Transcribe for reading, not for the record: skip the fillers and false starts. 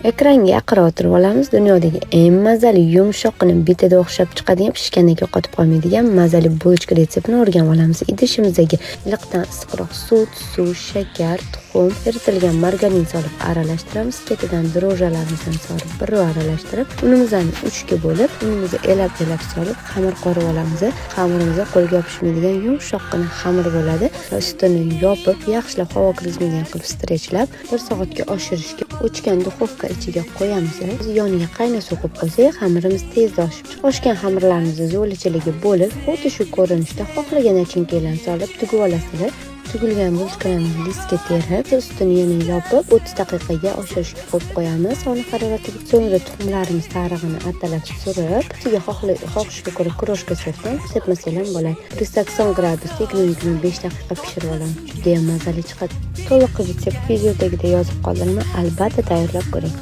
Ekranga yaqin o'tirib olamiz. Dunyodagi eng mazali yumshoqqina bitada o'xshab chiqadigan, pishgandan keyin qotib qolmaydigan mazali bulочка retseptini o'rganib olamiz. Idishimizdagi iliqdan issiqroq sut, suv, shakar, tuxum, eritilgan margarin solib aralashtiramiz. Ketidan dro'jlarimizni solib bir aralashtirib, unimizni 3 ga bo'lib, unimizni elab solib xamir qorib olamiz. Xamirimiz qo'lga yopishmaydigan yumshoqqina xamir bo'ladi. Ustini yopib, yaxshilab havo kirgizmagan qilib stretchlab 1 soatga oshirishga o'chgan duxovka ichiga qo'yamiz. Yoniga qayna suv qo'yib qo'ysak, xamirimiz tezda oshib chiqadi. Oshgan xamirlarimizni zo'lichiligiga bo'lib, xuddi shu ko'rinishda xohlagan nachinkalarni solib tugib olasizlar. Tugilgan bulочкаlarni listga terib, ustini yana yopib 30 daqiqaga oshirishga qo'yib qo'yamiz. Xona haroratiga so'ngra tuxumlarimiz sarig'ini atalab surib, ustiga xohishga ko'ra kroshka surtib, sepmasalar ham bo'ladi. 180 gradusda 2-5 daqiqa pishirib olamiz. Juda ham mazali chiqadi. To'liq retsept videodagida yozib qoldiraman. Albatta tayyorlab ko'ring.